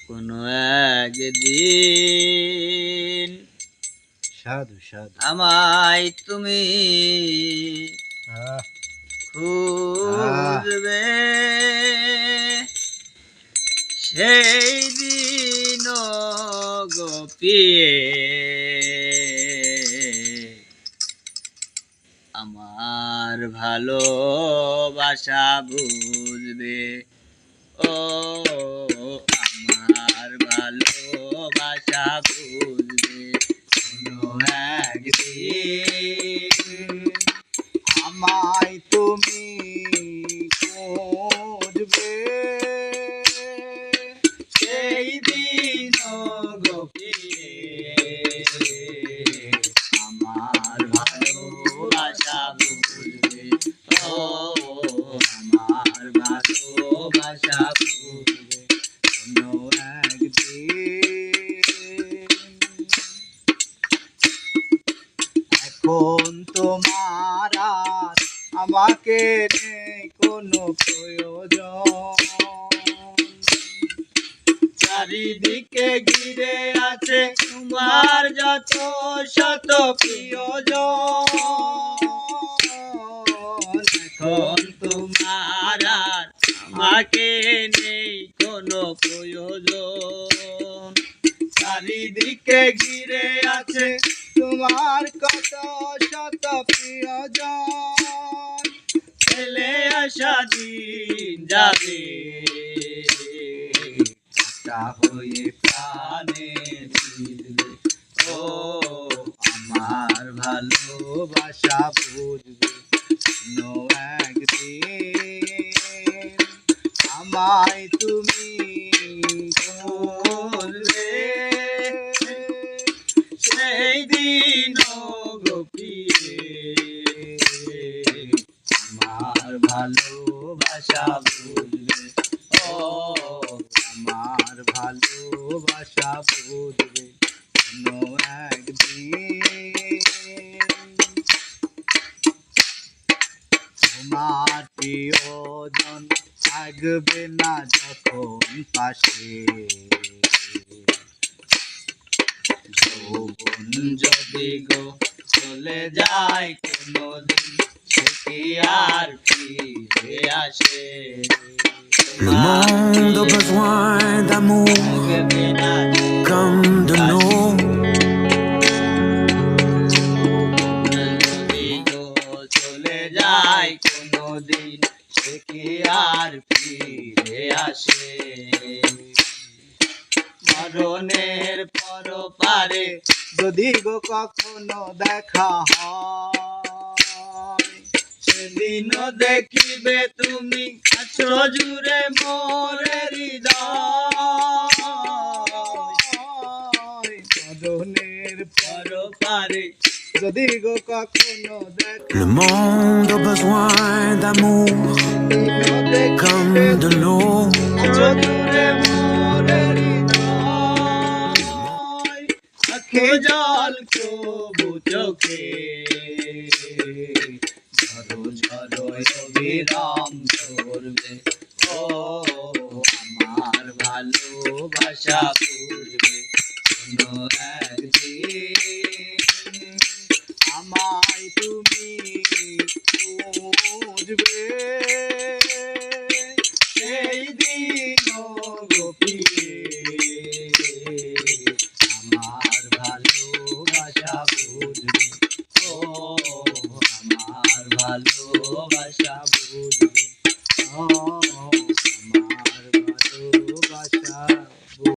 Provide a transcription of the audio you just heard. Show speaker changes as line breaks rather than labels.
কোনো একদিন
সাধু সাধু
আমায় তুমি খুঁজবে, সেই দিন গোপিয়ে আমার ভালোবাসা বুঝবে। ও আমার ভালোবাসা বুঝবে কোনো একদিন
আমায় তুমি খুঁজবে,
সেই দিন গোপিয়ে আমার ভালোবাসা বুঝবে। ও আমার ভালোবাসা বুঝবে
কোনো একদিন। এখন তোমার আর আমাকে নেই কোনো প্রয়োজন,
চারিদিকে ঘিরে আছে তোমার যত শত প্রিয়জন। এখন তোমার আর আমাকে নেই কোনো প্রয়োজন, চারিদিকে ঘিরে আছে
তোমার কত শত প্রিয়জন।
ফেলে আসা দিন যাবে,
তা হয়ে প্রাণে ফিরবে।
ও আমার
ভালোবাসা বুঝবে কোনো একদিন আমায় তুমি
খুঁজবে, সেই দিন গোপিয়ে আমার ভালোবাসা বুঝবে। ও
আমার ভালোবাসা বুঝবে কোনো একদিন। তোমার প্রিয়জন থাকবে না যখন পাশে,
যৌবন যদি গো চলে যায় কোনদিন, সে কি আর ফিরে আসে?
Le monde a besoin d'amour comme de l'eau.
যদি গো চলে যায় কোনদিন, সে কি আর ফিরে আসে? মরণের পর পারে
যদি গো কখনো দেখা হয়,
সেদিনও দেখিবে তুমি আছো জুড়ে মোরে হৃদয়।
মরণের
পর পারে
যদি গো কখনো দেখা
Le monde a besoin d'amour comme de l'eau.
আছো জুড়ে মোরে হৃদয়। চোখে জল কবু চোখে ঝরো ঝরো অবিরাম ঝরবে। ও আমার ভালোবাসা বুঝবে কোনো একদিন
আমায় তুমি খুঁজবে,
সেই দিন গোপিয়ে আমার ভালোবাসা বুঝবে। ও আমার ভালোবাসা বুঝবে।